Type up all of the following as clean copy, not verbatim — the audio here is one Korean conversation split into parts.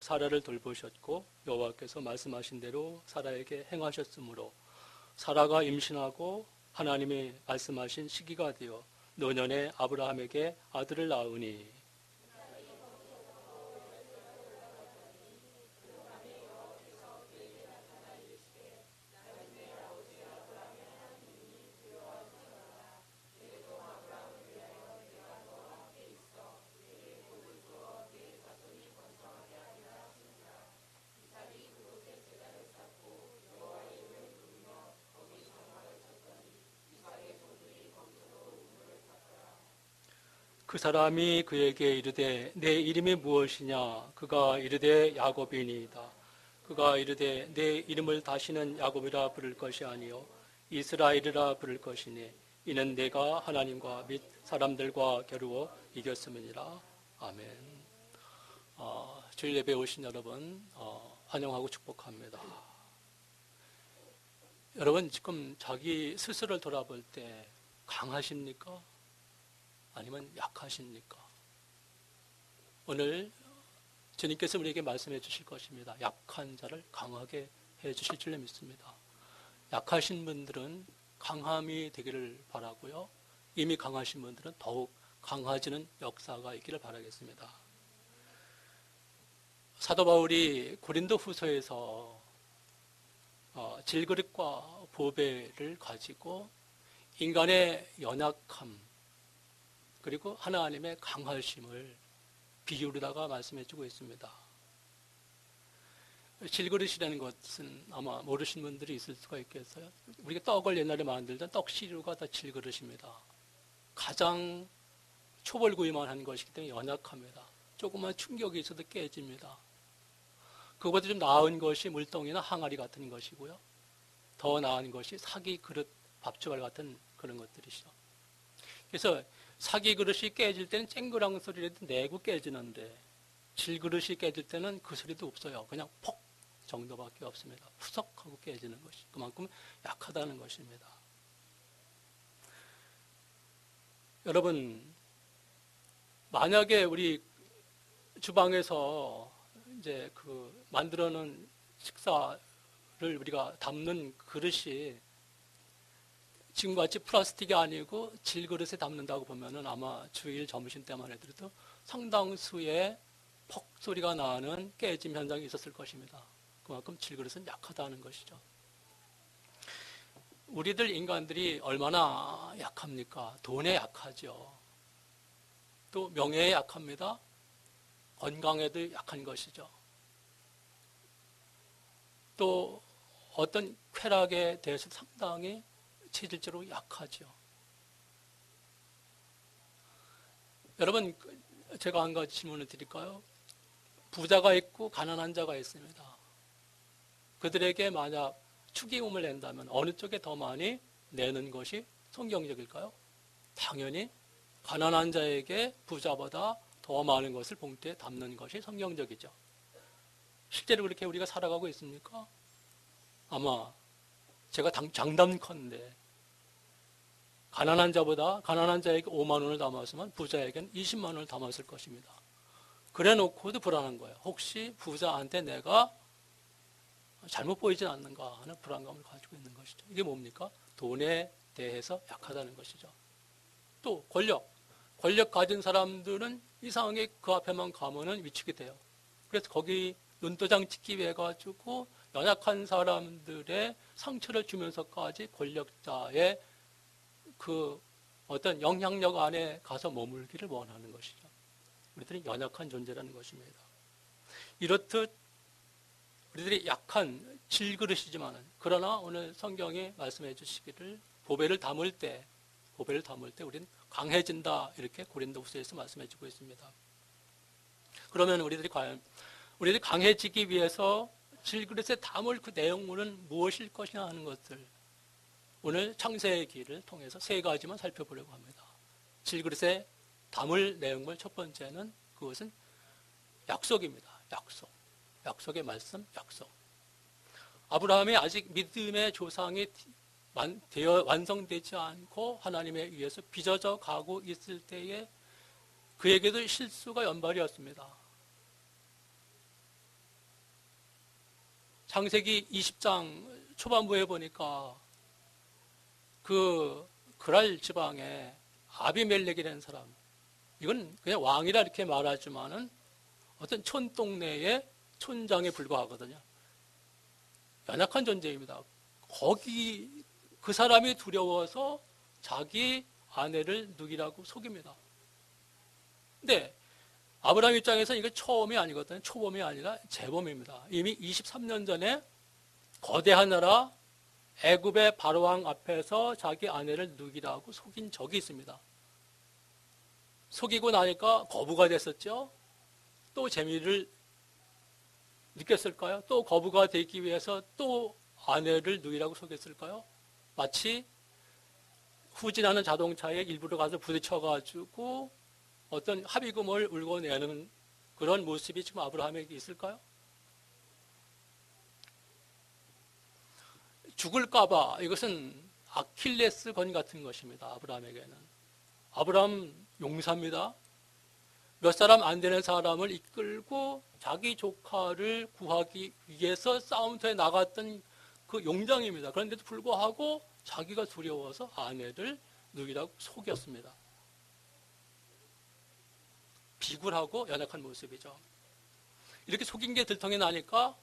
사라를 돌보셨고 여호와께서 말씀하신 대로 사라에게 행하셨으므로 사라가 임신하고 하나님이 말씀하신 시기가 되어 노년에 아브라함에게 아들을 낳으니 그 사람이 그에게 이르되 내 이름이 무엇이냐? 그가 이르되 야곱이니이다. 그가 이르되 내 이름을 다시는 야곱이라 부를 것이 아니요 이스라엘이라 부를 것이니 이는 내가 하나님과 및 사람들과 겨루어 이겼음이니라. 아멘. 주일 예배에 오신 여러분 환영하고 축복합니다. 여러분 지금 자기 스스로를 돌아볼 때 강하십니까? 아니면 약하십니까? 오늘 주님께서 우리에게 말씀해 주실 것입니다. 약한 자를 강하게 해 주실 줄 믿습니다. 약하신 분들은 강함이 되기를 바라고요. 이미 강하신 분들은 더욱 강해지는 역사가 있기를 바라겠습니다. 사도 바울이 고린도 후서에서 질그릇과 보배를 가지고 인간의 연약함 그리고 하나님의 강하심을 비유로다가 말씀해주고 있습니다. 질그릇이라는 것은 아마 모르시는 분들이 있을 수가 있겠어요. 우리가 떡을 옛날에 만들던 떡시루가 다 질그릇입니다. 가장 초벌구이만 한 것이기 때문에 연약합니다. 조그만 충격이 있어도 깨집니다. 그것보다 좀 나은 것이 물동이나 항아리 같은 것이고요. 더 나은 것이 사기 그릇, 밥주알 같은 그런 것들이죠. 그래서 사기 그릇이 깨질 때는 쨍그랑 소리라도 내고 깨지는데 질그릇이 깨질 때는 그 소리도 없어요. 그냥 폭 정도밖에 없습니다. 푸석하고 깨지는 것이 그만큼 약하다는 것입니다. 여러분, 만약에 우리 주방에서 이제 그 만들어 놓은 식사를 우리가 담는 그릇이 지금같이 플라스틱이 아니고 질그릇에 담는다고 보면은 아마 주일 점심 때만 해도 상당수의 퍽 소리가 나는 깨짐 현상이 있었을 것입니다. 그만큼 질그릇은 약하다는 것이죠. 우리들 인간들이 얼마나 약합니까? 돈에 약하죠. 또 명예에 약합니다. 건강에도 약한 것이죠. 또 어떤 쾌락에 대해서 상당히 체질적으로 약하죠. 여러분, 제가 한 가지 질문을 드릴까요? 부자가 있고 가난한 자가 있습니다. 그들에게 만약 축의금을 낸다면 어느 쪽에 더 많이 내는 것이 성경적일까요? 당연히 가난한 자에게 부자보다 더 많은 것을 봉투에 담는 것이 성경적이죠. 실제로 그렇게 우리가 살아가고 있습니까? 아마 제가 장담컨대 가난한 자에게 5만 원을 담았으면 부자에게는 20만 원을 담았을 것입니다. 그래 놓고도 불안한 거예요. 혹시 부자한테 내가 잘못 보이진 않는가 하는 불안감을 가지고 있는 것이죠. 이게 뭡니까? 돈에 대해서 약하다는 것이죠. 또 권력 가진 사람들은 이상하게 그 앞에만 가면은 위축이 돼요. 그래서 거기 눈도장 찍기 위해 가지고 연약한 사람들의 상처를 주면서까지 권력자의 그 어떤 영향력 안에 가서 머물기를 원하는 것이죠. 우리들은 연약한 존재라는 것입니다. 이렇듯 우리들이 약한 질그릇이지만은 그러나 오늘 성경이 말씀해 주시기를 보배를 담을 때 우리는 강해진다 이렇게 고린도후서에서 말씀해 주고 있습니다. 그러면 우리들이 강해지기 위해서 질그릇에 담을 그 내용물은 무엇일 것이냐 하는 것들 오늘 창세기를 통해서 세 가지만 살펴보려고 합니다. 질그릇에 담을 내용물 첫 번째는 그것은 약속입니다. 약속의 말씀, 약속. 아브라함이 아직 믿음의 조상이 완성되지 않고 하나님에 의해서 빚어져 가고 있을 때에 그에게도 실수가 연발이었습니다. 창세기 20장 초반부에 보니까 그 그랄 지방에 아비멜렉이라는 사람, 이건 그냥 왕이라 이렇게 말하지만은 어떤 촌동네의 촌장에 불과하거든요. 연약한 존재입니다. 거기 그 사람이 두려워서 자기 아내를 누이라고 속입니다. 근데 아브라함 입장에서는 이게 처음이 아니거든요. 초범이 아니라 재범입니다. 이미 23년 전에 거대한 나라 애굽의 바로왕 앞에서 자기 아내를 누이라고 속인 적이 있습니다. 속이고 나니까 거부가 됐었죠. 또 재미를 느꼈을까요? 또 거부가 되기 위해서 또 아내를 누이라고 속였을까요? 마치 후진하는 자동차에 일부러 가서 부딪혀가지고 어떤 합의금을 울고내는 그런 모습이 지금 아브라함에게 있을까요? 죽을까봐 이것은 아킬레스 건 같은 것입니다. 아브라함에게는. 아브라함 용사입니다. 몇 사람 안 되는 사람을 이끌고 자기 조카를 구하기 위해서 싸움터에 나갔던 그 용장입니다. 그런데도 불구하고 자기가 두려워서 아내를 누이라고 속였습니다. 비굴하고 연약한 모습이죠. 이렇게 속인 게 들통이 나니까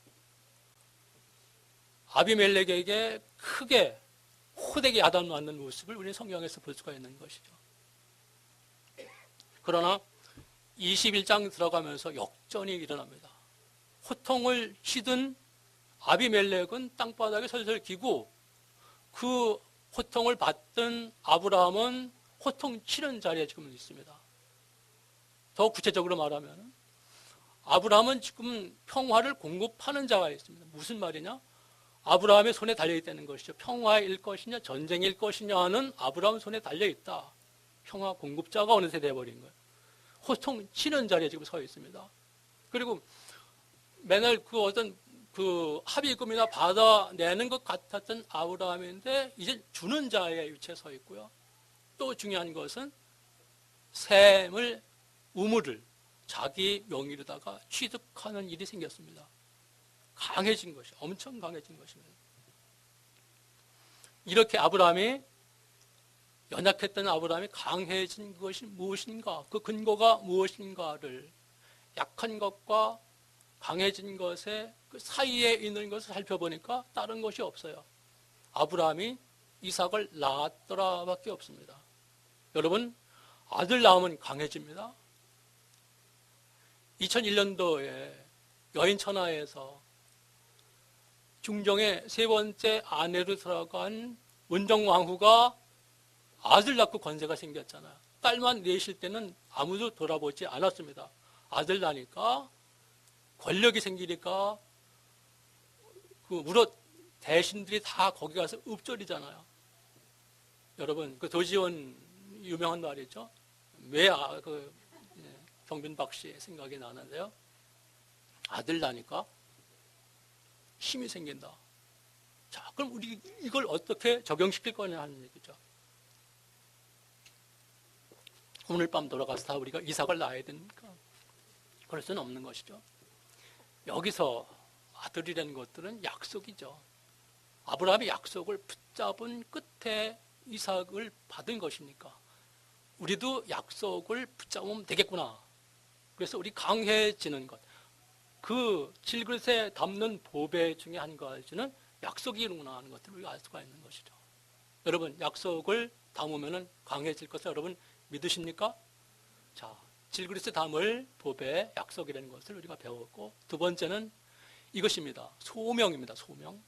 아비멜렉에게 크게 호되게 야단맞는 모습을 우리는 성경에서 볼 수가 있는 것이죠. 그러나 21장 들어가면서 역전이 일어납니다. 호통을 치던 아비멜렉은 땅바닥에 설설 기고 그 호통을 받던 아브라함은 호통 치는 자리에 지금 있습니다. 더 구체적으로 말하면 아브라함은 지금 평화를 공급하는 자가 있습니다. 무슨 말이냐? 아브라함의 손에 달려있다는 것이죠. 평화일 것이냐 전쟁일 것이냐는 아브라함 손에 달려있다. 평화 공급자가 어느새 돼버린 거예요. 호통 치는 자리에 지금 서 있습니다. 그리고 맨날 그 어떤 그 합의금이나 받아내는 것 같았던 아브라함인데 이제 주는 자의 위치에 서 있고요. 또 중요한 것은 샘을 우물을 자기 명의로다가 취득하는 일이 생겼습니다. 강해진 것이 엄청 강해진 것입니다. 이렇게 아브라함이 연약했던 아브라함이 강해진 것이 무엇인가, 그 근거가 무엇인가를 약한 것과 강해진 것의 그 사이에 있는 것을 살펴보니까 다른 것이 없어요. 아브라함이 이삭을 낳았더라밖에 없습니다. 여러분, 아들 낳으면 강해집니다. 2001년도에 여인천하에서 중종의 세 번째 아내로 들어간 문정왕후가 아들 낳고 권세가 생겼잖아요. 딸만 내실 때는 아무도 돌아보지 않았습니다. 아들 낳으니까 권력이 생기니까 그 무릇 대신들이 다 거기 가서 읊조리잖아요. 여러분, 그 도지원 유명한 말이죠. 왜 경빈박 씨의 생각이 나는데요. 아들 낳으니까 힘이 생긴다. 자, 그럼 우리 이걸 어떻게 적용시킬 거냐 하는 얘기죠. 오늘 밤 돌아가서 다 우리가 이삭을 낳아야 되니까 그럴 수는 없는 것이죠. 여기서 아들이라는 것들은 약속이죠. 아브라함이 약속을 붙잡은 끝에 이삭을 받은 것이니까 우리도 약속을 붙잡으면 되겠구나. 그래서 우리 강해지는 것, 그 질그릇에 담는 보배 중에 한 가지는 약속이구나 하는 것들을 우리가 알 수가 있는 것이죠. 여러분, 약속을 담으면 강해질 것을 여러분 믿으십니까? 자, 질그릇에 담을 보배, 약속이라는 것을 우리가 배웠고, 두 번째는 이것입니다. 소명입니다. 소명.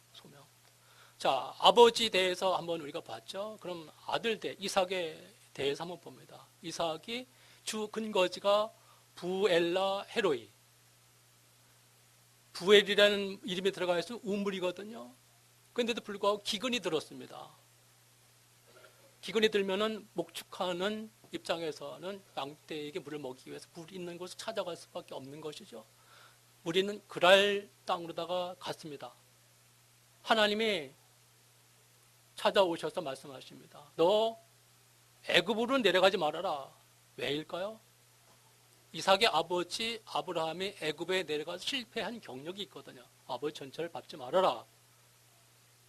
자, 아버지 대해서 한번 우리가 봤죠. 그럼 아들 대 이삭에 대해서 한번 봅니다. 이삭이 주 근거지가 부엘라 헤로이. 부엘이라는 이름이 들어가 있으면 우물이거든요. 그런데도 불구하고 기근이 들었습니다. 기근이 들면은 목축하는 입장에서는 양떼에게 물을 먹기 위해서 물 있는 곳을 찾아갈 수밖에 없는 것이죠. 우리는 그랄 땅으로다가 갔습니다. 하나님이 찾아오셔서 말씀하십니다. 너 애굽으로 내려가지 말아라. 왜일까요? 이삭의 아버지 아브라함이 애굽에 내려가서 실패한 경력이 있거든요. 아버지 전처를 밟지 말아라.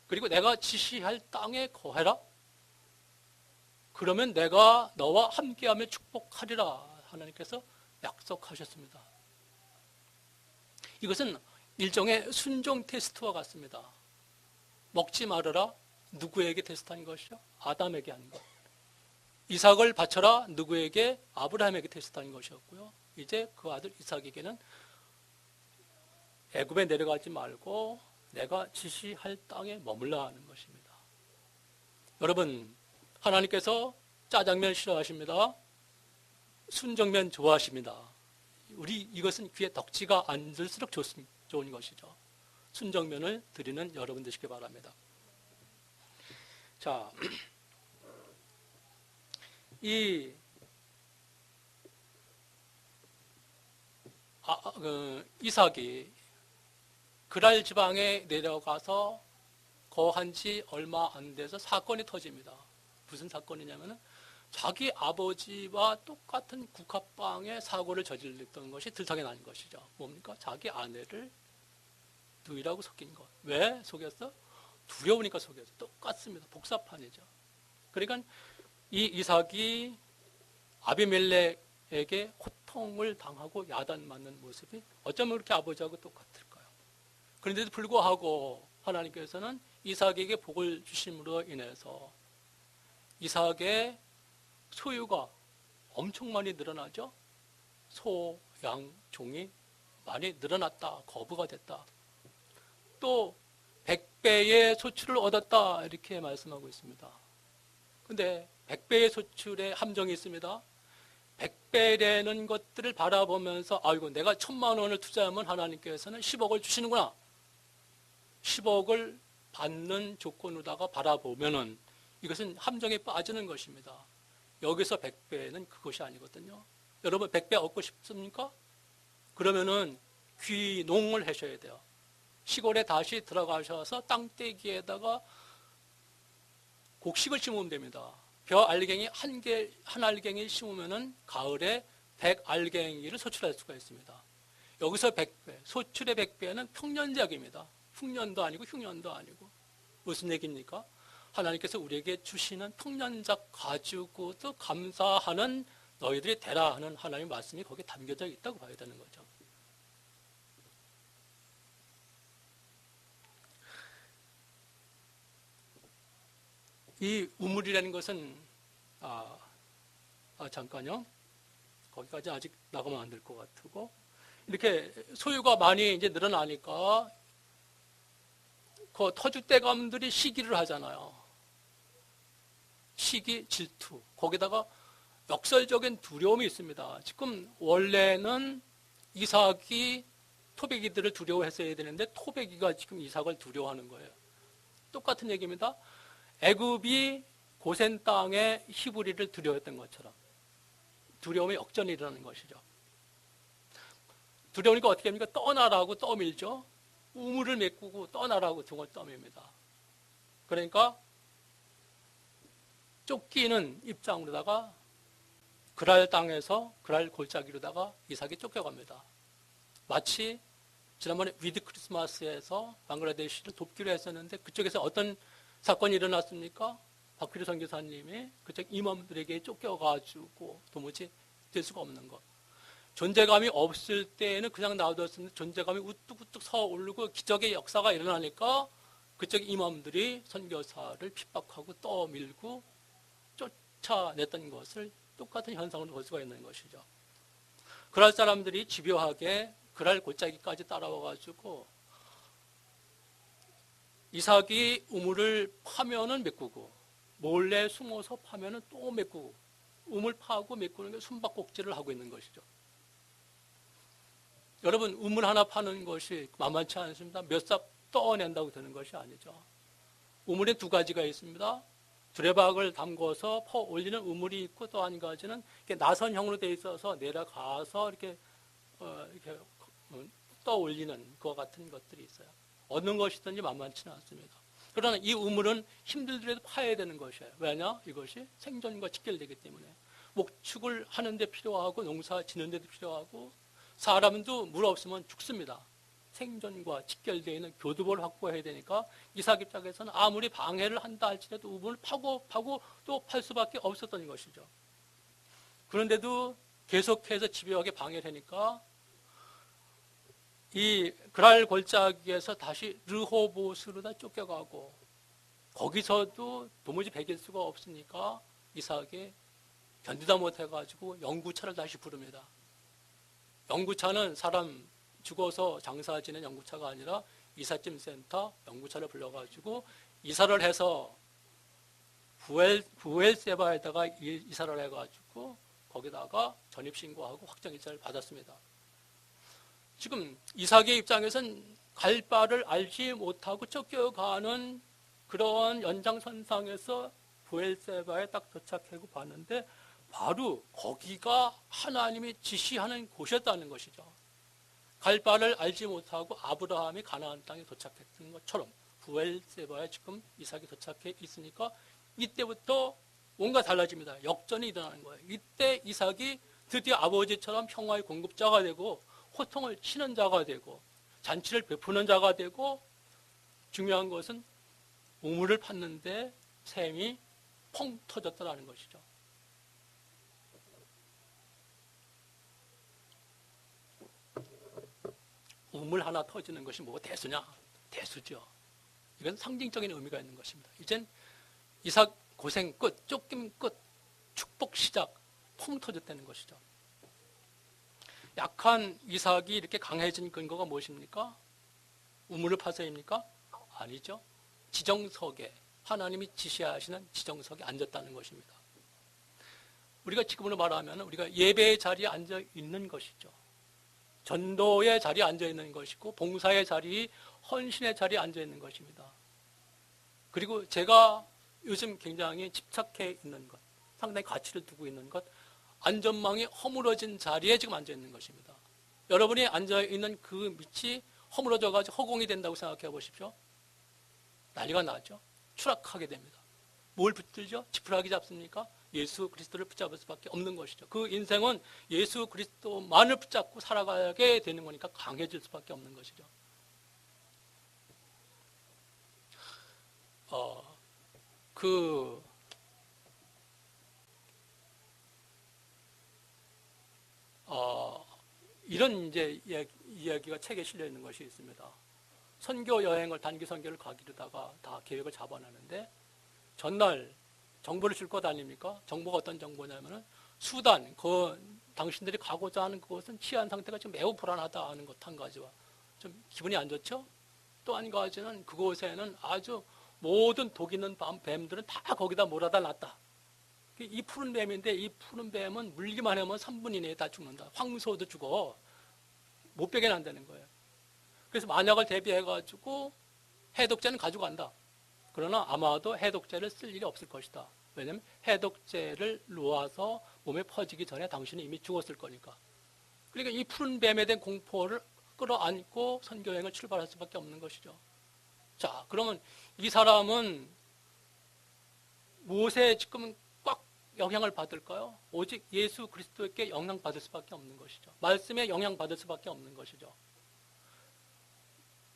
그리고 내가 지시할 땅에 거해라. 그러면 내가 너와 함께하며 축복하리라. 하나님께서 약속하셨습니다. 이것은 일종의 순종 테스트와 같습니다. 먹지 말아라. 누구에게 테스트한 것이요? 아담에게 한 것. 이삭을 바쳐라. 누구에게? 아브라함에게 테스트한 것이었고요. 이제 그 아들 이삭에게는 애굽에 내려가지 말고 내가 지시할 땅에 머물라 하는 것입니다. 여러분, 하나님께서 짜장면 싫어하십니다. 순정면 좋아하십니다. 우리 이것은 귀에 덕지가 앉을수록 좋은 것이죠. 순정면을 드리는 여러분 되시기 바랍니다. 자, 이삭이 그랄 지방에 내려가서 거한 지 얼마 안 돼서 사건이 터집니다. 무슨 사건이냐면은 자기 아버지와 똑같은 국화빵에 사고를 저질렀던 것이 들통이 난 것이죠. 뭡니까? 자기 아내를 누이라고 속인 것. 왜 속였어? 두려우니까 속였어. 똑같습니다. 복사판이죠. 그러니까 이 이삭이 아비멜렉에게 고통을 당하고 야단맞는 모습이 어쩌면 그렇게 아버지하고 똑같을까요? 그런데도 불구하고 하나님께서는 이삭에게 복을 주심으로 인해서 이삭의 소유가 엄청 많이 늘어나죠. 소, 양, 종이 많이 늘어났다. 거부가 됐다. 또 100배의 소출을 얻었다. 이렇게 말씀하고 있습니다. 근데 100배의 소출에 함정이 있습니다. 100배라는 것들을 바라보면서 아이고 내가 1000만 원을 투자하면 하나님께서는 10억을 주시는구나. 10억을 받는 조건으로다가 바라보면은 이것은 함정에 빠지는 것입니다. 여기서 100배는 그것이 아니거든요. 여러분 100배 얻고 싶습니까? 그러면은 귀농을 하셔야 돼요. 시골에 다시 들어가셔서 땅떼기에다가 곡식을 심으면 됩니다. 벼 알갱이 한 알갱이 심으면은 가을에 100알갱이를 소출할 수가 있습니다. 여기서 100배, 소출의 100배는 평년작입니다. 흉년도 아니고 흉년도 아니고. 무슨 얘기입니까? 하나님께서 우리에게 주시는 평년작 가지고도 감사하는 너희들이 되라 하는 하나님의 말씀이 거기에 담겨져 있다고 봐야 되는 거죠. 이 우물이라는 것은 잠깐요. 거기까지 아직 나가면 안 될 것 같고 이렇게 소유가 많이 이제 늘어나니까 그 터줏대감들이 시기를 하잖아요. 시기, 질투. 거기다가 역설적인 두려움이 있습니다. 지금 원래는 이삭이 토백이들을 두려워했어야 되는데 토백이가 지금 이삭을 두려워하는 거예요. 똑같은 얘기입니다. 애굽이 고센 땅에 히브리를 두려워했던 것처럼 두려움의 역전이 일어나는 것이죠. 두려우니까 어떻게 합니까? 떠나라고 떠밀죠. 우물을 메꾸고 떠나라고 등을 떠밉니다. 그러니까 쫓기는 입장으로다가 그랄 땅에서 그랄 골짜기로다가 이삭이 쫓겨갑니다. 마치 지난번에 위드 크리스마스에서 방글라데시를 돕기로 했었는데 그쪽에서 어떤 사건이 일어났습니까? 박필우 선교사님이 그쪽 임원들에게 쫓겨가지고 도무지 될 수가 없는 것. 존재감이 없을 때에는 그냥 놔뒀는데 존재감이 우뚝우뚝 서오르고 기적의 역사가 일어나니까 그쪽 임원들이 선교사를 핍박하고 떠밀고 쫓아냈던 것을 똑같은 현상으로 볼 수가 있는 것이죠. 그럴 사람들이 집요하게 그랄 골짜기까지 따라와가지고 이삭이 우물을 파면은 메꾸고 몰래 숨어서 파면은 또 메꾸고 우물 파고 메꾸는 게 숨바꼭질을 하고 있는 것이죠. 여러분 우물 하나 파는 것이 만만치 않습니다. 몇 삽 떠낸다고 되는 것이 아니죠. 우물에 두 가지가 있습니다. 두레박을 담궈서 퍼 올리는 우물이 있고 또 한 가지는 이렇게 나선형으로 되어 있어서 내려가서 이렇게 떠 올리는 그와 같은 것들이 있어요. 얻는 것이든지 만만치는 않습니다. 그러나 이 우물은 힘들더라도 파야 되는 것이에요. 왜냐? 이것이 생존과 직결되기 때문에. 목축을 하는 데 필요하고 농사 짓는 데도 필요하고 사람도 물 없으면 죽습니다. 생존과 직결되어 있는 교두보를 확보해야 되니까 이삭 입장에서는 아무리 방해를 한다 할지라도 우물을 파고 또 팔 수밖에 없었던 것이죠. 그런데도 계속해서 집요하게 방해를 하니까 이 그랄 골짜기에서 다시 르호보스로다 쫓겨가고 거기서도 도무지 배길 수가 없으니까 이삭이 견디다 못해가지고 영구차를 다시 부릅니다. 영구차는 사람 죽어서 장사 지낸 영구차가 아니라 이삿짐 센터 영구차를 불러가지고 이사를 해서 부엘세바에다가 이사를 해가지고 거기다가 전입신고하고 확정일자를 받았습니다. 지금 이삭의 입장에선 갈 바를 알지 못하고 쫓겨가는 그런 연장선상에서 부엘세바에 딱 도착하고 봤는데 바로 거기가 하나님이 지시하는 곳이었다는 것이죠. 갈 바를 알지 못하고 아브라함이 가나안 땅에 도착했던 것처럼 부엘세바에 지금 이삭이 도착해 있으니까 이때부터 뭔가 달라집니다. 역전이 일어나는 거예요. 이때 이삭이 드디어 아버지처럼 평화의 공급자가 되고 호통을 치는 자가 되고 잔치를 베푸는 자가 되고 중요한 것은 우물을 팠는데 샘이 펑 터졌다는 것이죠. 우물 하나 터지는 것이 뭐 대수냐? 대수죠. 이건 상징적인 의미가 있는 것입니다. 이젠 이삭 고생 끝, 쫓김 끝, 축복 시작, 펑 터졌다는 것이죠. 약한 이삭이 이렇게 강해진 근거가 무엇입니까? 우물을 파서입니까? 아니죠. 지정석에 하나님이 지시하시는 지정석에 앉았다는 것입니다. 우리가 지금으로 말하면 우리가 예배의 자리에 앉아 있는 것이죠. 전도의 자리에 앉아 있는 것이고 봉사의 자리, 헌신의 자리에 앉아 있는 것입니다. 그리고 제가 요즘 굉장히 집착해 있는 것, 상당히 가치를 두고 있는 것, 안전망이 허물어진 자리에 지금 앉아 있는 것입니다. 여러분이 앉아 있는 그 밑이 허물어져가지고 허공이 된다고 생각해 보십시오. 난리가 나죠. 추락하게 됩니다. 뭘 붙들죠? 지푸라기 잡습니까? 예수 그리스도를 붙잡을 수밖에 없는 것이죠. 그 인생은 예수 그리스도만을 붙잡고 살아가게 되는 거니까 강해질 수밖에 없는 것이죠. 이런 이제 이야기가 책에 실려 있는 것이 있습니다. 선교 여행을 단기 선교를 가기로다가 다 계획을 잡아놨는데 전날 정보를 줄 것 아닙니까? 정보가 어떤 정보냐면은 수단, 당신들이 가고자 하는 그것은 치안 상태가 지금 매우 불안하다 하는 것 한 가지와 좀 기분이 안 좋죠? 또 한 가지는 그곳에는 아주 모든 독 있는 뱀들은 다 거기다 몰아다 놨다. 이 푸른 뱀인데 이 푸른 뱀은 물기만 하면 3분 이내에 다 죽는다. 황소도 죽어. 못 베게 난다는 거예요. 그래서 만약을 대비해가지고 해독제는 가져간다. 그러나 아마도 해독제를 쓸 일이 없을 것이다. 왜냐하면 해독제를 놓아서 몸에 퍼지기 전에 당신이 이미 죽었을 거니까. 그러니까 이 푸른 뱀에 대한 공포를 끌어안고 선교여행을 출발할 수밖에 없는 것이죠. 자, 그러면 이 사람은 무엇에 지금 꽉 영향을 받을까요? 오직 예수 그리스도께 영향받을 수밖에 없는 것이죠. 말씀에 영향받을 수밖에 없는 것이죠.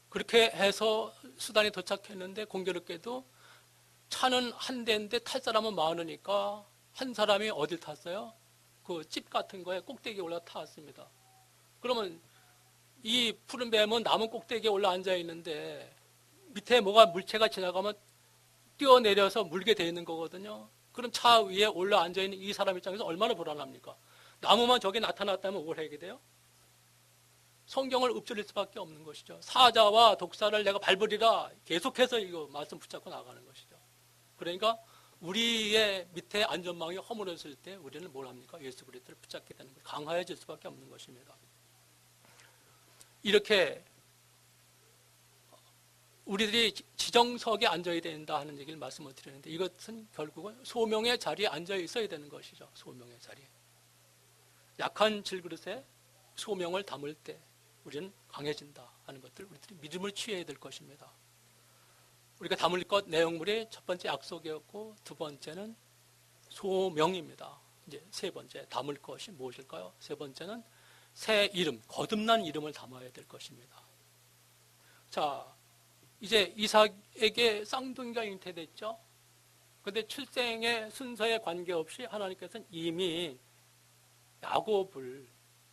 그렇게 해서 수단에 도착했는데 공교롭게도 차는 한 대인데 탈 사람은 많으니까 한 사람이 어딜 탔어요? 그 집 같은 거에 꼭대기에 올라 탔습니다. 그러면 이 푸른 뱀은 나무 꼭대기에 올라 앉아 있는데 밑에 뭐가 물체가 지나가면 뛰어내려서 물게 돼 있는 거거든요. 그럼 차 위에 올라 앉아 있는 이 사람 입장에서 얼마나 불안합니까? 나무만 저기 나타났다면 뭘 하게 돼요? 성경을 읊조릴 수밖에 없는 것이죠. 사자와 독사를 내가 밟으리라 계속해서 이거 말씀 붙잡고 나가는 것이죠. 그러니까 우리의 밑에 안전망이 허물어질 때 우리는 뭘 합니까? 예수 그리스도를 붙잡게 되는 거예요. 강화해질 수밖에 없는 것입니다. 이렇게 우리들이 지정석에 앉아야 된다 하는 얘기를 말씀을 드렸는데 이것은 결국은 소명의 자리에 앉아 있어야 되는 것이죠. 소명의 자리에. 약한 질그릇에 소명을 담을 때 우리는 강해진다 하는 것들 우리들이 믿음을 취해야 될 것입니다. 우리가 담을 것 내용물이 첫 번째 약속이었고 두 번째는 소명입니다. 이제 세 번째 담을 것이 무엇일까요? 세 번째는 새 이름, 거듭난 이름을 담아야 될 것입니다. 자, 이제 이삭에게 쌍둥이가 잉태됐죠. 그런데 출생의 순서에 관계없이 하나님께서는 이미 야곱을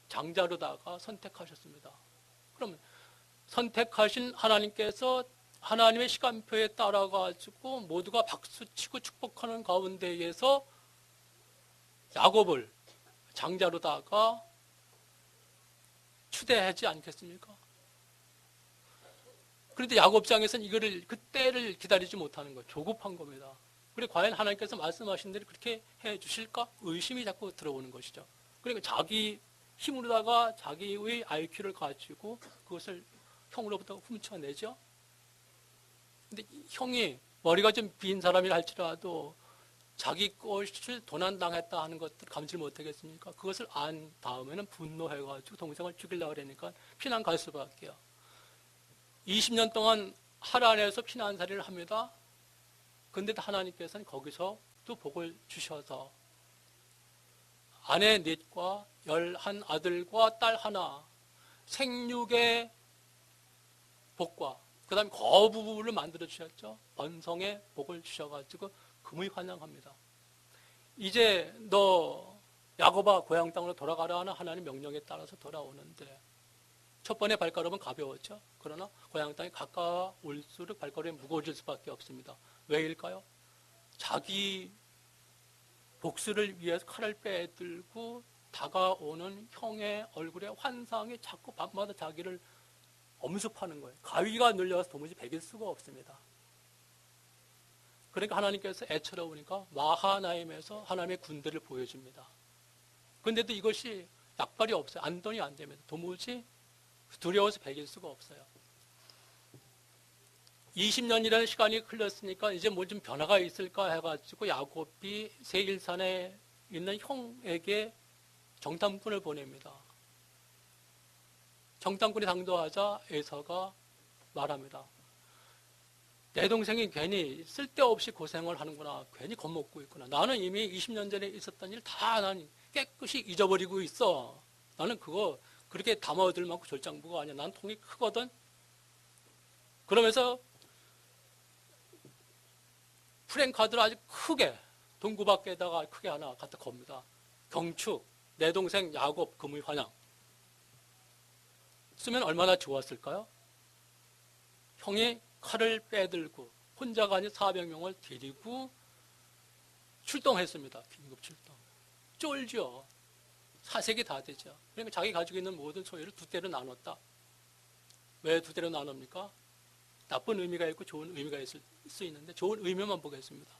장자로다가 선택하셨습니다. 그럼 선택하신 하나님께서 하나님의 시간표에 따라가지고 모두가 박수치고 축복하는 가운데에서 야곱을 장자로다가 추대하지 않겠습니까? 그런데 야곱장에서는 이거를 그때를 기다리지 못하는 거예요. 조급한 겁니다. 그래 과연 하나님께서 말씀하신 대로 그렇게 해 주실까? 의심이 자꾸 들어오는 것이죠. 그러니까 자기 힘으로다가 자기의 IQ를 가지고 그것을 형으로부터 훔쳐내죠. 근데 형이 머리가 좀 빈 사람이라 할지라도 자기 것을 도난당했다 하는 것들 감지를 못하겠습니까? 그것을 안 다음에는 분노해가지고 동생을 죽이려고 그러니까 피난 갈 수밖에요. 20년 동안 하란에서 피난살이를 합니다. 그런데 하나님께서는 거기서 또 복을 주셔서 아내 넷과 11 아들과 딸 하나 생육의 복과 그 다음에 거부를 만들어 주셨죠. 번성의 복을 주셔가지고 금이 환영합니다. 이제 너 야곱아 고향 땅으로 돌아가라 하는 하나님 명령에 따라서 돌아오는데 첫 번의 발걸음은 가벼웠죠. 그러나 고향 땅에 가까울수록 발걸음이 무거워질 수밖에 없습니다. 왜일까요? 자기 복수를 위해서 칼을 빼들고 다가오는 형의 얼굴에 환상이 자꾸 밤마다 자기를 엄습하는 거예요. 가위가 눌려서 도무지 베길 수가 없습니다. 그러니까 하나님께서 애처로우니까 마하나임에서 하나님의 군대를 보여줍니다. 그런데도 이것이 약발이 없어요. 안돈이 안 됩니다. 도무지 두려워서 베길 수가 없어요. 20년이라는 시간이 흘렀으니까 이제 뭐 좀 변화가 있을까 해가지고 야곱이 세일산에 있는 형에게 정탐꾼을 보냅니다. 정탐꾼이 당도하자 에서가 말합니다. 내 동생이 괜히 쓸데없이 고생을 하는구나. 괜히 겁먹고 있구나. 나는 이미 20년 전에 있었던 일 다 난 깨끗이 잊어버리고 있어. 나는 그거 그렇게 담아들 만큼 졸장부가 아니야. 난 통이 크거든. 그러면서 프랭카드를 아주 크게 동구 밖에다가 크게 하나 갖다 겁니다. 경축, 내 동생 야곱 금의 환영. 쓰면 얼마나 좋았을까요? 형이 칼을 빼들고 혼자가 아닌 400명을 데리고 출동했습니다. 긴급 출동. 쫄죠. 사색이 다 되죠. 그러니까 자기 가지고 있는 모든 소유를 두 대로 나눴다. 왜 두 대로 나눕니까? 나쁜 의미가 있고 좋은 의미가 있을 수 있는데 좋은 의미만 보겠습니다.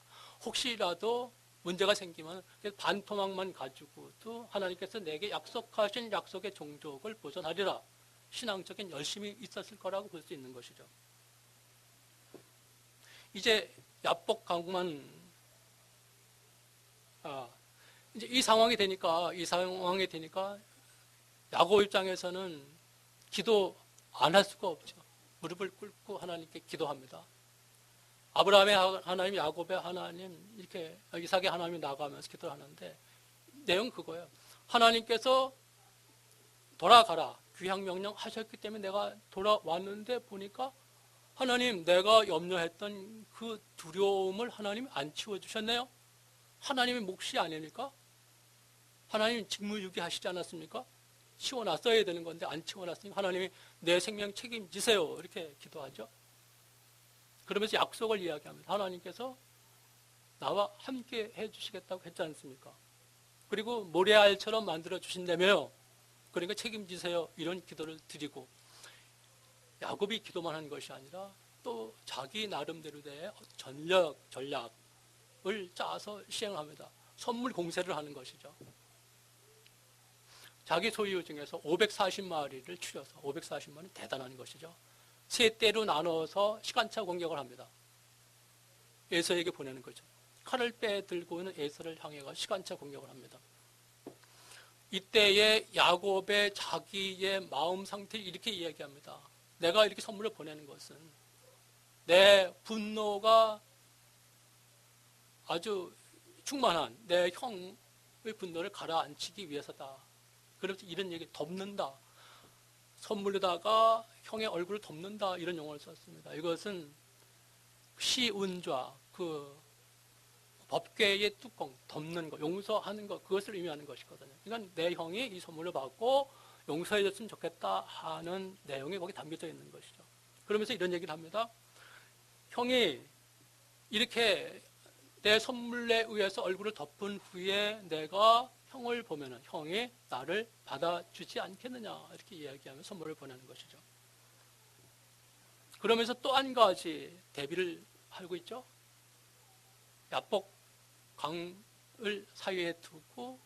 혹시라도 문제가 생기면 반토막만 가지고도 하나님께서 내게 약속하신 약속의 종족을 보존하리라. 신앙적인 열심이 있었을 거라고 볼 수 있는 것이죠. 이제 야복 강만 이제 이 상황이 되니까 야곱 입장에서는 기도 안 할 수가 없죠. 무릎을 꿇고 하나님께 기도합니다. 아브라함의 하나님, 야곱의 하나님, 이렇게 이삭의 하나님이 나가면서 기도하는데 내용 그거예요. 하나님께서 돌아가라 귀향 명령 하셨기 때문에 내가 돌아왔는데 보니까 하나님 내가 염려했던 그 두려움을 하나님이 안 치워주셨네요. 하나님의 몫이 아닙니까? 하나님 직무유기 하시지 않았습니까? 치워놨어야 되는 건데 안 치워놨으니 하나님이 내 생명 책임지세요. 이렇게 기도하죠. 그러면서 약속을 이야기합니다. 하나님께서 나와 함께 해주시겠다고 했지 않습니까? 그리고 모래알처럼 만들어 주신다며요. 그러니까 책임지세요. 이런 기도를 드리고 야곱이 기도만 한 것이 아니라 또 자기 나름대로의 전략을 짜서 시행합니다. 선물 공세를 하는 것이죠. 자기 소유 중에서 540마리를 추려서 540마리 대단한 것이죠. 세 대로 나눠서 시간차 공격을 합니다. 에서에게 보내는 거죠. 칼을 빼들고 있는 에서를 향해가 시간차 공격을 합니다. 이때에 야곱의 자기의 마음 상태를 이렇게 이야기합니다. 내가 이렇게 선물을 보내는 것은 내 분노가 아주 충만한 내 형 분노를 가라앉히기 위해서다. 그래서 이런 얘기 덮는다. 선물로다가 형의 얼굴을 덮는다. 이런 용어를 썼습니다. 이것은 시운좌, 그 법궤의 뚜껑 덮는 것, 용서하는 것, 그것을 의미하는 것이거든요. 그러니까 내 형이 이 선물을 받고 용서해줬으면 좋겠다 하는 내용이 거기 담겨져 있는 것이죠. 그러면서 이런 얘기를 합니다. 형이 이렇게 내 선물에 의해서 얼굴을 덮은 후에 내가 형을 보면 형이 나를 받아주지 않겠느냐 이렇게 이야기하며 선물을 보내는 것이죠. 그러면서 또 한 가지 대비를 하고 있죠. 야복 강을 사이에 두고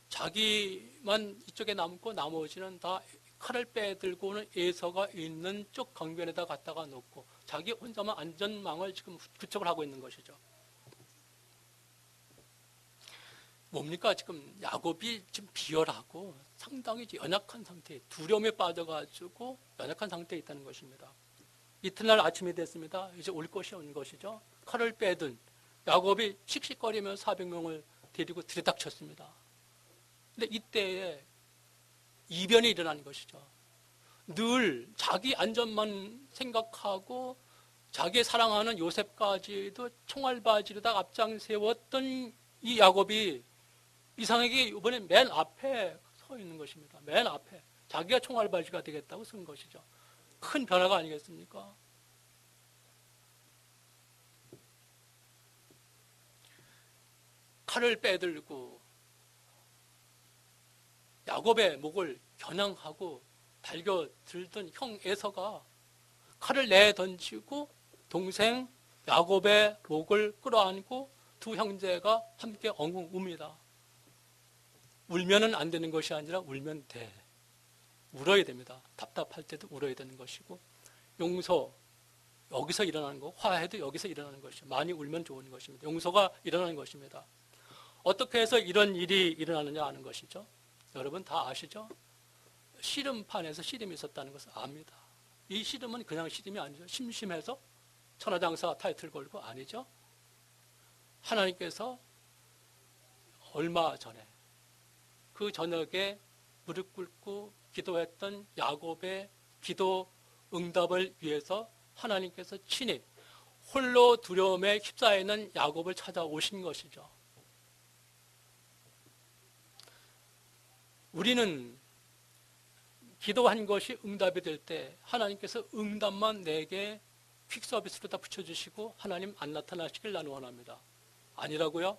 자기만 이쪽에 남고 나머지는 다 칼을 빼들고는 에서가 있는 쪽 강변에다 갖다가 놓고 자기 혼자만 안전망을 지금 구축을 하고 있는 것이죠. 뭡니까? 지금 야곱이 지금 비열하고 상당히 연약한 상태에 두려움에 빠져가지고 연약한 상태에 있다는 것입니다. 이튿날 아침이 됐습니다. 이제 올 것이 온 것이죠. 칼을 빼든 야곱이 씩씩거리며 400명을 데리고 들이닥쳤습니다. 근데 이때에 이변이 일어난 것이죠. 늘 자기 안전만 생각하고 자기 사랑하는 요셉까지도 총알바지로다 앞장 세웠던 이 야곱이 이상하게 이번에 맨 앞에 서 있는 것입니다. 맨 앞에. 자기가 총알바지가 되겠다고 쓴 것이죠. 큰 변화가 아니겠습니까? 칼을 빼들고 야곱의 목을 겨냥하고 달겨들던 형 에서가 칼을 내던지고 동생 야곱의 목을 끌어안고 두 형제가 함께 엉엉 웁니다. 울면은 안 되는 것이 아니라 울면 돼. 울어야 됩니다. 답답할 때도 울어야 되는 것이고 용서 여기서 일어나는 거, 화해도 여기서 일어나는 것이죠. 많이 울면 좋은 것입니다. 용서가 일어나는 것입니다. 어떻게 해서 이런 일이 일어나느냐 하는 것이죠. 여러분 다 아시죠? 씨름판에서 씨름이 있었다는 것을 압니다. 이 씨름은 그냥 씨름이 아니죠. 심심해서 천하장사 타이틀 걸고 아니죠. 하나님께서 얼마 전에 그 저녁에 무릎 꿇고 기도했던 야곱의 기도 응답을 위해서 하나님께서 친히 홀로 두려움에 휩싸여 있는 야곱을 찾아오신 것이죠. 우리는 기도한 것이 응답이 될 때 하나님께서 응답만 내게 퀵서비스로 다 붙여주시고 하나님 안 나타나시길 나는 원합니다. 아니라고요?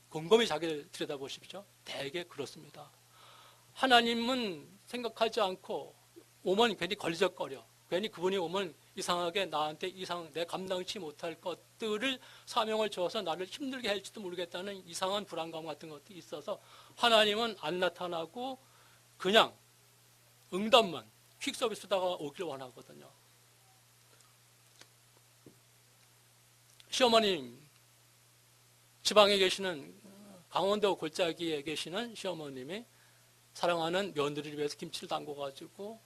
곰곰이 자기를 들여다보십시오. 대개 그렇습니다. 하나님은 생각하지 않고 오면 괜히 걸리적거려. 괜히 그분이 오면 이상하게 나한테 내 감당치 못할 것들을 사명을 주어서 나를 힘들게 할지도 모르겠다는 이상한 불안감 같은 것도 있어서 하나님은 안 나타나고 그냥 응답만 퀵서비스다가 오길 원하거든요. 시어머님, 지방에 계시는 강원도 골짜기에 계시는 시어머님이 사랑하는 며느리를 위해서 김치를 담궈가지고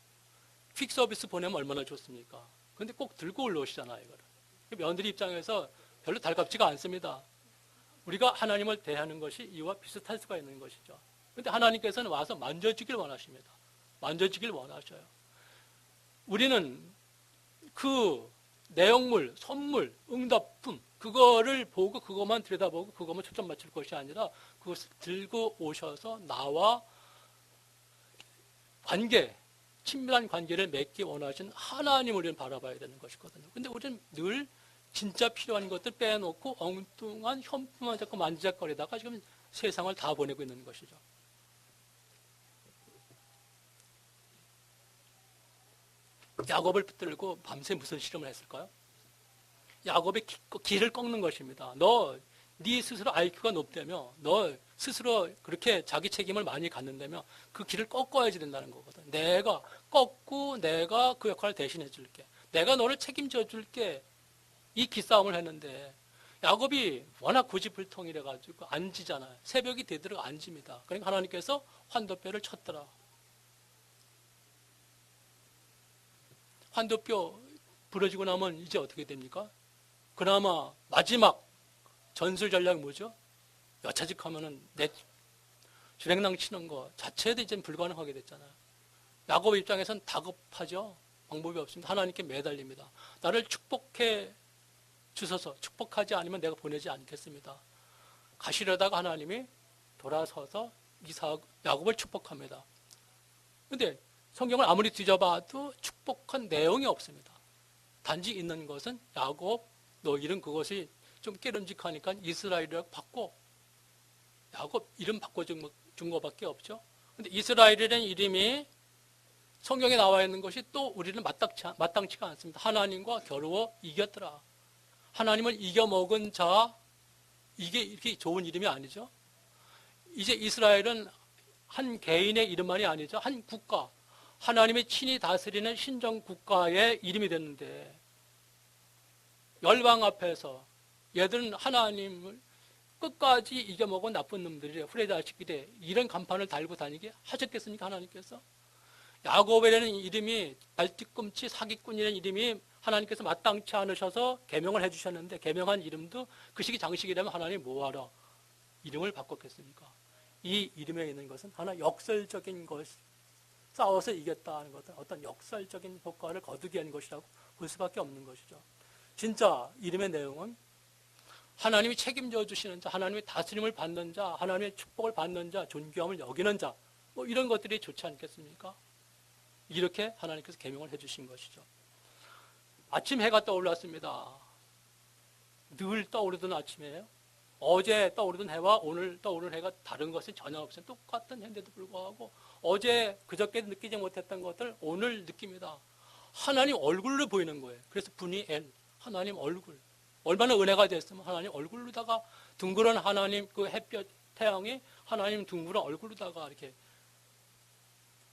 퀵서비스 보내면 얼마나 좋습니까? 근데 꼭 들고 올라오시잖아요, 이거를. 며느리 입장에서 별로 달갑지가 않습니다. 우리가 하나님을 대하는 것이 이와 비슷할 수가 있는 것이죠. 근데 하나님께서는 와서 만져주길 원하십니다. 만져주길 원하셔요. 우리는 그 내용물, 선물, 응답품, 그거를 보고 그것만 들여다보고 그것만 초점 맞출 것이 아니라 그것을 들고 오셔서 나와 관계, 친밀한 관계를 맺기 원하시는 하나님을 우리는 바라봐야 되는 것이거든요. 근데 우리는 늘 진짜 필요한 것들 빼놓고 엉뚱한 현품만 자꾸 만지작거리다가 지금 세상을 다 보내고 있는 것이죠. 야곱을 붙들고 밤새 무슨 실험을 했을까요? 야곱의 길을 꺾는 것입니다. 네 스스로 IQ가 높다며 너 스스로 그렇게 자기 책임을 많이 갖는다며 그 길을 꺾어야지 된다는 거거든. 내가 꺾고 내가 그 역할을 대신해 줄게. 내가 너를 책임져 줄게. 이 기싸움을 했는데 야곱이 워낙 고집불통이라 가지고 안 지잖아요. 새벽이 되도록 안 집니다. 그러니까 하나님께서 환도뼈를 쳤더라. 환도뼈 부러지고 나면 이제 어떻게 됩니까? 그나마 마지막 전술 전략이 뭐죠? 여차직하면은 내 주랭랑 치는 거 자체도 이제 불가능하게 됐잖아요. 야곱 입장에선 다급하죠. 방법이 없습니다. 하나님께 매달립니다. 나를 축복해 주셔서 축복하지 않으면 내가 보내지 않겠습니다. 가시려다가 하나님이 돌아서서 야곱을 축복합니다. 그런데 성경을 아무리 뒤져봐도 축복한 내용이 없습니다. 단지 있는 것은 야곱, 너 이름 그것이 좀 깨름직하니까 이스라엘이라고 바꿔. 야곱 이름 바꿔준 것밖에 없죠. 근데 이스라엘이라는 이름이 성경에 나와 있는 것이 또 우리는 마땅치가 않습니다. 하나님과 겨루어 이겼더라. 하나님을 이겨먹은 자, 이게 이렇게 좋은 이름이 아니죠. 이제 이스라엘은 한 개인의 이름만이 아니죠. 한 국가, 하나님의 친히 다스리는 신정 국가의 이름이 됐는데 열방 앞에서 얘들은 하나님을 끝까지 이겨먹은 나쁜 놈들이래, 후레자식이래, 이런 간판을 달고 다니게 하셨겠습니까? 하나님께서? 야곱이라는 이름이 발뒤꿈치 사기꾼이라는 이름이 하나님께서 마땅치 않으셔서 계명을 해주셨는데, 계명한 이름도 그 시기 장식이라면 하나님 뭐하러 이름을 바꿨겠습니까? 이 이름에 있는 것은 하나 역설적인 것, 싸워서 이겼다는 것은 어떤 역설적인 효과를 거두게 한 것이라고 볼 수밖에 없는 것이죠. 진짜 이름의 내용은 하나님이 책임져 주시는 자, 하나님의 다스림을 받는 자, 하나님의 축복을 받는 자, 존귀함을 여기는 자, 뭐 이런 것들이 좋지 않겠습니까? 이렇게 하나님께서 계명을 해주신 것이죠. 아침 해가 떠올랐습니다. 늘 떠오르던 아침이에요. 어제 떠오르던 해와 오늘 떠오르는 해가 다른 것은 전혀 없어요. 똑같은 해인데도 불구하고 어제 그저께 느끼지 못했던 것들 오늘 느낍니다. 하나님 얼굴로 보이는 거예요. 그래서 분이 엘, 하나님 얼굴. 얼마나 은혜가 됐으면 하나님 얼굴로다가 둥그런 하나님 그 햇볕 태양이 하나님 둥그런 얼굴로다가 이렇게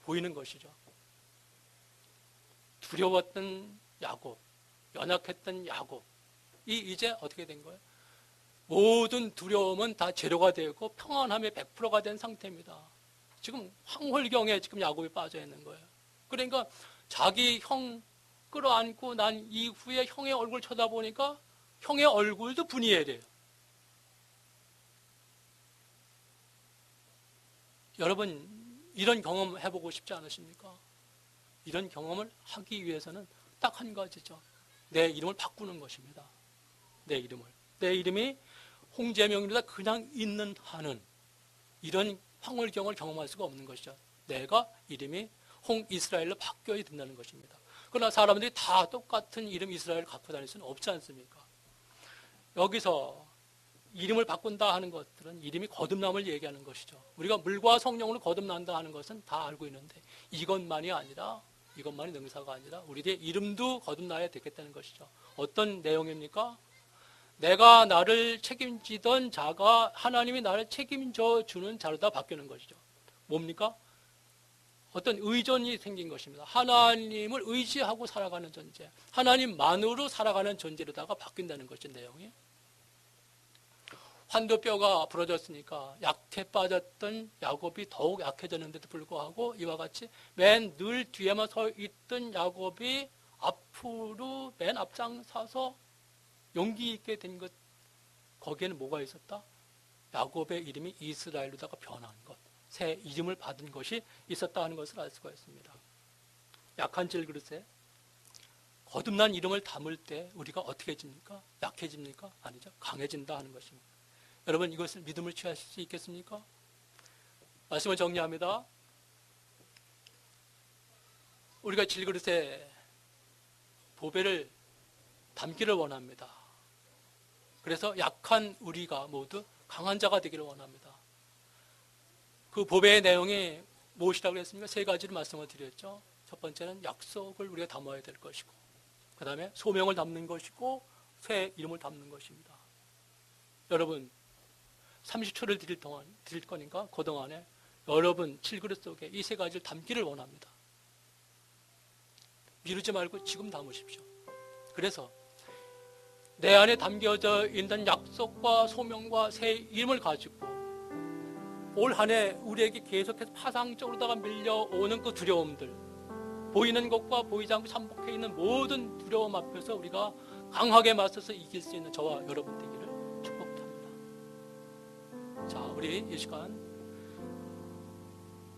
보이는 것이죠. 두려웠던 야곱, 연약했던 야곱, 이제 어떻게 된 거예요? 모든 두려움은 다 제로가 되고 평안함의 100%가 된 상태입니다. 지금 황홀경에 지금 야곱이 빠져 있는 거예요. 그러니까 자기 형 끌어안고 난 이후에 형의 얼굴 쳐다보니까 형의 얼굴도 분이엘이에요. 여러분 이런 경험 해보고 싶지 않으십니까? 이런 경험을 하기 위해서는 딱 한 가지죠. 내 이름을 바꾸는 것입니다. 내 이름을. 내 이름이 홍재명이다 그냥 있는 한은 이런 황홀경을 경험할 수가 없는 것이죠. 내가 이름이 홍이스라엘로 바뀌어야 된다는 것입니다. 그러나 사람들이 다 똑같은 이름 이스라엘을 갖고 다닐 수는 없지 않습니까? 여기서 이름을 바꾼다 하는 것들은 이름이 거듭남을 얘기하는 것이죠. 우리가 물과 성령으로 거듭난다 하는 것은 다 알고 있는데 이것만이 아니라, 이것만이 능사가 아니라 우리의 이름도 거듭나야 되겠다는 것이죠. 어떤 내용입니까? 내가 나를 책임지던 자가 하나님이 나를 책임져 주는 자로다 바뀌는 것이죠. 뭡니까? 어떤 의존이 생긴 것입니다. 하나님을 의지하고 살아가는 존재, 하나님만으로 살아가는 존재로다가 바뀐다는 것이 내용이. 환도뼈가 부러졌으니까 약해 빠졌던 야곱이 더욱 약해졌는데도 불구하고 이와 같이 맨 늘 뒤에만 서 있던 야곱이 앞으로 맨 앞장 서서 용기 있게 된 것, 거기에는 뭐가 있었다? 야곱의 이름이 이스라엘로다가 변한 것, 새 이름을 받은 것이 있었다 하는 것을 알 수가 있습니다. 약한 질그릇에 거듭난 이름을 담을 때 우리가 어떻게 해집니까? 약해집니까? 아니죠. 강해진다 하는 것입니다. 여러분 이것을 믿음을 취하실 수 있겠습니까? 말씀을 정리합니다. 우리가 질그릇에 보배를 담기를 원합니다. 그래서 약한 우리가 모두 강한 자가 되기를 원합니다. 그 보배의 내용이 무엇이라고 했습니까? 세 가지를 말씀을 드렸죠. 첫 번째는 약속을 우리가 담아야 될 것이고, 그 다음에 소명을 담는 것이고, 새 이름을 담는 것입니다. 여러분 30초를 드릴 거니까 그동안에 여러분 질그릇 속에 이 세 가지를 담기를 원합니다. 미루지 말고 지금 담으십시오. 그래서 내 안에 담겨져 있는 약속과 소명과 새 이름을 가지고 올 한 해 우리에게 계속해서 파상적으로다가 밀려오는 그 두려움들, 보이는 것과 보이지 않고 잠복해 있는 모든 두려움 앞에서 우리가 강하게 맞서서 이길 수 있는 저와 여러분 되기를 축복합니다. 우리 이 시간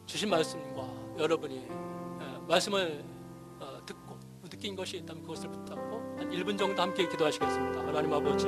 주신 말씀과 여러분이 말씀을 듣고 느낀 것이 있다면 그것을 붙잡고 한 1분 정도 함께 기도하시겠습니다. 하나님 아버지,